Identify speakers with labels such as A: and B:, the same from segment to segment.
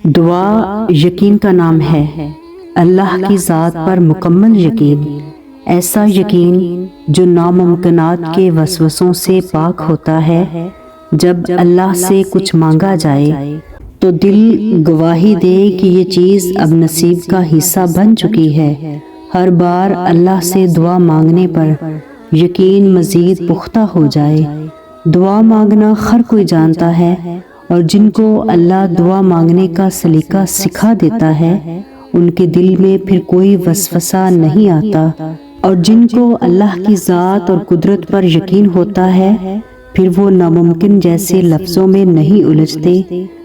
A: دعا یقین کا نام ہے، اللہ کی ذات پر مکمل یقین، ایسا یقین جو ناممکنات کے وسوسوں سے پاک ہوتا ہے۔ جب اللہ سے کچھ مانگا جائے تو دل گواہی دے کہ یہ چیز اب نصیب کا حصہ بن چکی ہے۔ ہر بار اللہ سے دعا مانگنے پر یقین مزید پختہ ہو جائے۔ دعا مانگنا ہر کوئی جانتا ہے، اور جن کو اللہ دعا مانگنے کا سلیقہ سکھا دیتا ہے ان کے دل میں پھر کوئی وسوسہ نہیں آتا، اور جن کو اللہ کی ذات اور قدرت پر یقین ہوتا ہے پھر وہ ناممکن جیسے لفظوں میں نہیں الجھتے،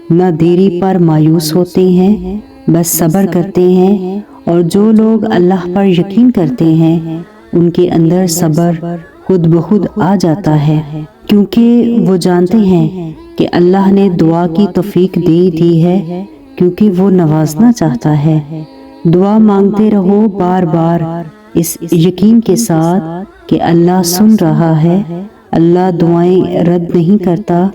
A: نہ دیری پر مایوس ہوتے ہیں، بس صبر کرتے ہیں۔ اور جو لوگ اللہ پر یقین کرتے ہیں ان کے اندر صبر خود بخود آ جاتا ہے، کیونکہ وہ جانتے ہیں کہ اللہ نے دعا کی توفیق دے دی ہے، کیونکہ وہ نوازنا چاہتا ہے۔ دعا مانگتے رہو بار بار اس یقین کے ساتھ کہ اللہ سن رہا ہے، اللہ دعائیں رد نہیں کرتا،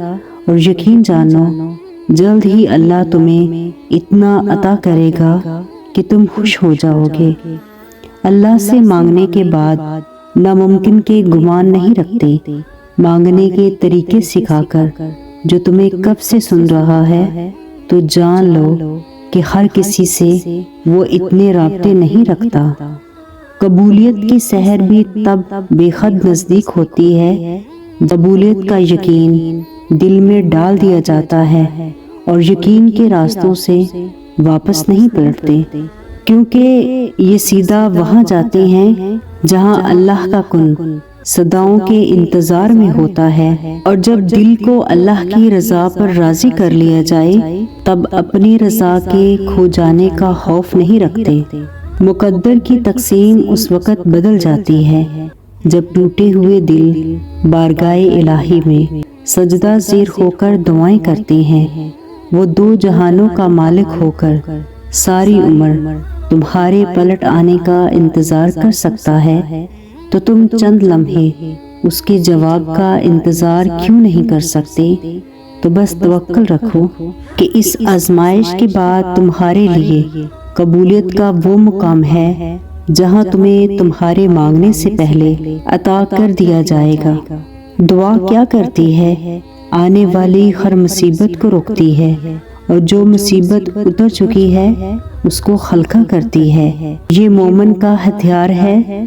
A: اور یقین جانو جلد ہی اللہ تمہیں اتنا عطا کرے گا کہ تم خوش ہو جاؤ گے۔ اللہ سے مانگنے کے بعد ناممکن کے گمان نہیں رکھتے، مانگنے کے طریقے سکھا کر جو تمہیں کب سے سن رہا ہے، تو جان لو کہ ہر کسی سے وہ اتنے رابطے نہیں رکھتا۔ قبولیت کی سحر بھی تب بے حد نزدیک ہوتی ہے قبولیت کا یقین دل میں ڈال دیا جاتا ہے، اور یقین کے راستوں سے واپس نہیں پلٹتے، کیونکہ یہ سیدھا وہاں جاتے ہیں جہاں اللہ کا کن صداؤں کے انتظار میں ہوتا ہے۔ اور جب دل کو اللہ کی رضا پر راضی کر لیا جائے تب اپنی رضا کے کھو جانے کا خوف نہیں رکھتے۔ مقدر کی تقسیم اس وقت بدل جاتی ہے جب ٹوٹے ہوئے دل بارگاہ الہی میں سجدہ زیر ہو کر دعائیں کرتے ہیں۔ وہ دو جہانوں کا مالک ہو کر ساری عمر تمہارے پلٹ آنے کا انتظار کر سکتا ہے، تو تم چند لمحے اس کے جواب کا انتظار کیوں نہیں کر سکتے؟ تو بس توکل رکھو کہ اس آزمائش کے بعد تمہارے لیے قبولیت کا وہ مقام ہے جہاں تمہیں تمہارے مانگنے سے پہلے عطا کر دیا جائے گا۔ دعا کیا کرتی ہے؟ آنے والی ہر مصیبت کو روکتی ہے، اور جو مصیبت اتر چکی ہے اس کو خلقہ کرتی ہے۔ یہ مومن کا ہتھیار ہے،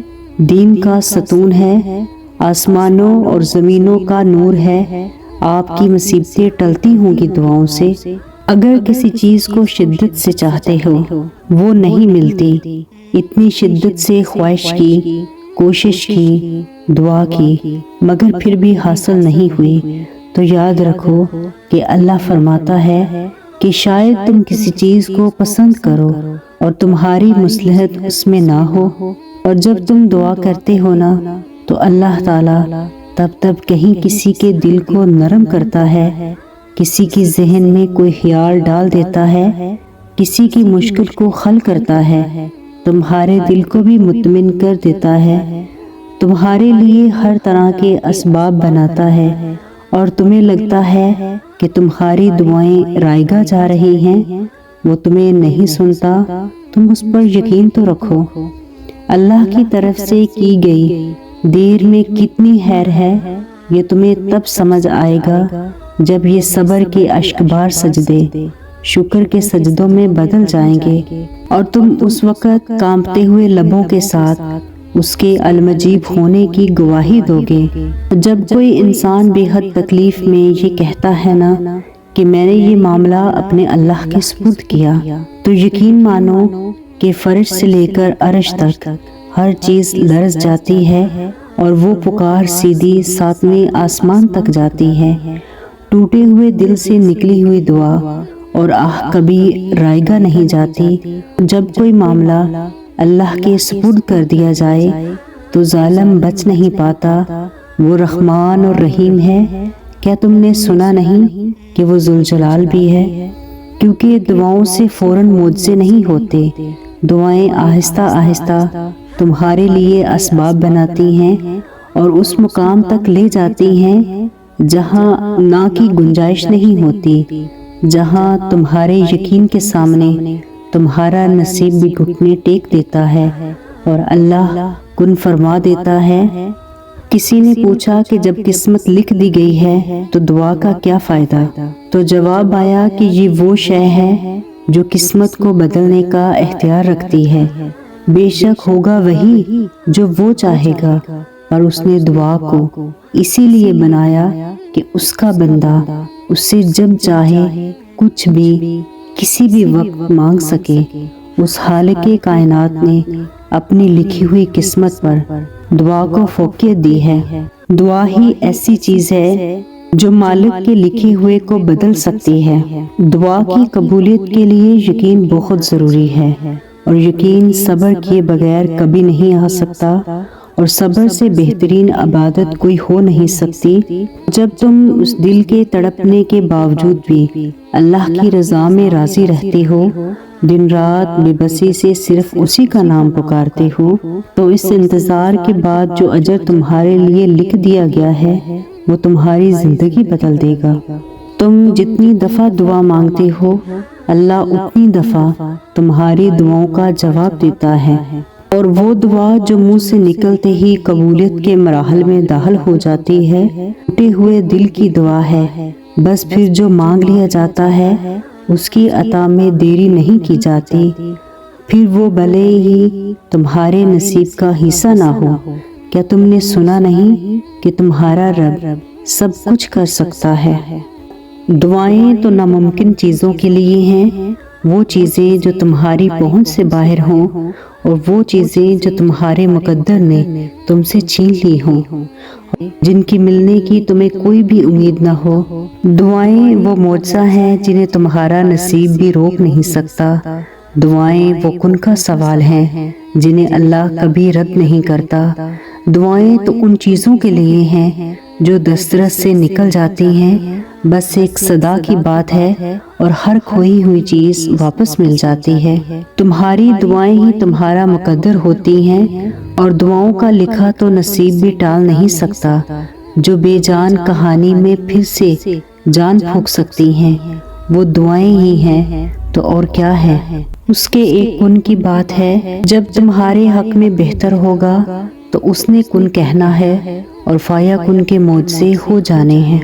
A: دین کا ستون ہے، آسمانوں اور زمینوں کا نور ہے۔ آپ کی مصیبتیں ٹلتی ہوں گی دعاؤں سے۔ اگر کسی چیز کو شدت سے چاہتے ہو وہ نہیں ملتی، اتنی شدت سے خواہش کی، کوشش کی، دعا کی، مگر پھر بھی حاصل نہیں ہوئی، تو یاد رکھو کہ اللہ فرماتا ہے کہ شاید تم کسی چیز کو پسند کرو اور تمہاری مصلحت اس میں نہ ہو، اور جب تم دعا کرتے ہو نا تو اللہ تعالیٰ تب کہیں کسی کے دل کو نرم کرتا ہے، کسی کی ذہن میں کوئی خیال ڈال دیتا ہے، کسی کی مشکل کو حل کرتا ہے، تمہارے دل کو بھی مطمئن کر دیتا ہے، تمہارے لیے ہر طرح کے اسباب بناتا ہے، اور تمہیں لگتا ہے کہ تمہاری دعائیں رائگاں جا رہی ہیں، وہ تمہیں نہیں سنتا، تم اس پر یقین تو رکھو۔ اللہ کی طرف سے کی گئی دیر میں کتنی خیر ہے، یہ تمہیں تب سمجھ آئے گا جب یہ صبر کے اشکبار سجدے شکر کے سجدوں میں بدل جائیں گے، اور تم اس وقت کانپتے ہوئے لبوں کے ساتھ اس کے المجیب ہونے کی گواہی دو گے۔ جب کوئی انسان بے حد تکلیف میں یہ کہتا ہے نا کہ میں نے یہ معاملہ اپنے اللہ کے سپرد کیا، تو یقین مانو کہ فرش سے لے کر عرش تک ہر چیز لرز جاتی ہے، اور وہ پکار سیدھی ساتویں آسمان تک جاتی ہے۔ ٹوٹے ہوئے دل سے نکلی ہوئی دعا اور آہ کبھی رائگاں نہیں جاتی۔ جب کوئی معاملہ اللہ کے سپرد کر دیا جائے تو ظالم بچ نہیں پاتا، وہ رحمان اور رحیم ہے۔ کیا تم نے سنا نہیں کہ وہ ذوالجلال بھی ہے؟ کیونکہ دعاؤں سے فوراً معجزے نہیں ہوتے، دعائیں آہستہ آہستہ تمہارے لیے اسباب بناتی ہیں اور اس مقام تک لے جاتی ہیں جہاں نہ کی گنجائش نہیں ہوتی۔ جہاں تمہارے یقین کے سامنے تمہارا نصیب بھی گھٹنے ٹیک دیتا ہے اور اللہ کن فرما دیتا ہے۔ کسی نے پوچھا کہ جب قسمت لکھ دی گئی ہے تو دعا کا کیا فائدہ؟ تو جواب آیا کہ یہ وہ شے ہے جو قسمت کو بدلنے کا اختیار رکھتی ہے۔ بے شک ہوگا وہی جو وہ چاہے گا، اور اس نے دعا کو اسی لیے بنایا کہ اس کا بندہ اس سے جب چاہے کچھ بھی کسی بھی وقت مانگ سکے۔ اس خالق کائنات نے اپنی لکھی ہوئی قسمت پر دعا کو فوقیت دی ہے۔ دعا ہی ایسی چیز ہے جو مالک کے لکھے ہوئے کو بدل سکتی ہے۔ دعا کی قبولیت کے لیے یقین بہت ضروری ہے، اور یقین صبر کیے بغیر کبھی نہیں آ سکتا، اور صبر سے بہترین عبادت کوئی ہو نہیں سکتی۔ جب تم اس دل کے تڑپنے کے باوجود بھی اللہ کی رضا میں راضی رہتے ہو، دن رات بے بسی سے صرف اسی کا نام پکارتے ہو، تو اس انتظار کے بعد جو اجر تمہارے لیے لکھ دیا گیا ہے وہ تمہاری زندگی بدل دے گا۔ تم جتنی دفعہ دعا مانگتے ہو، اللہ اتنی دفعہ تمہاری دعاؤں کا جواب دیتا ہے، اور وہ دعا جو منہ سے نکلتے ہی قبولیت کے مراحل میں داخل ہو جاتی ہے، ٹوٹے ہوئے دل کی دعا ہے۔ بس پھر جو مانگ لیا جاتا ہے اس کی عطا میں دیری نہیں کی جاتی، پھر وہ بھلے ہی تمہارے نصیب کا حصہ نہ ہو۔ کیا تم نے سنا نہیں کہ تمہارا رب سب کچھ کر سکتا ہے؟ دعائیں تو ناممکن چیزوں کے لیے ہیں، وہ چیزیں جو تمہاری پہنچ سے باہر ہوں، اور وہ چیزیں جو تمہارے مقدر نے تم سے چھین لی ہوں، جن کی ملنے کی تمہیں کوئی بھی امید نہ ہو۔ دعائیں وہ معجزہ ہیں جنہیں تمہارا نصیب بھی روک نہیں سکتا۔ دعائیں وہ کن کا سوال ہیں جنہیں اللہ کبھی رد نہیں کرتا۔ دعائیں تو ان چیزوں کے لیے ہیں جو دسترس سے نکل جاتی ہیں، بس ایک صدا کی بات ہے اور ہر کھوئی ہوئی چیز واپس مل جاتی ہے۔ تمہاری دعائیں ہی تمہارا مقدر ہوتی ہیں، اور دعاؤں کا لکھا تو نصیب بھی ٹال نہیں سکتا۔ جو بے جان کہانی میں پھر سے جان پھونک سکتی ہیں وہ دعائیں ہی ہیں، تو اور کیا ہے؟ اس کے ایک کن کی بات ہے، جب تمہارے حق میں بہتر ہوگا تو اس نے کن کہنا ہے، اور فایا کن کے معجزے ہو جانے ہیں۔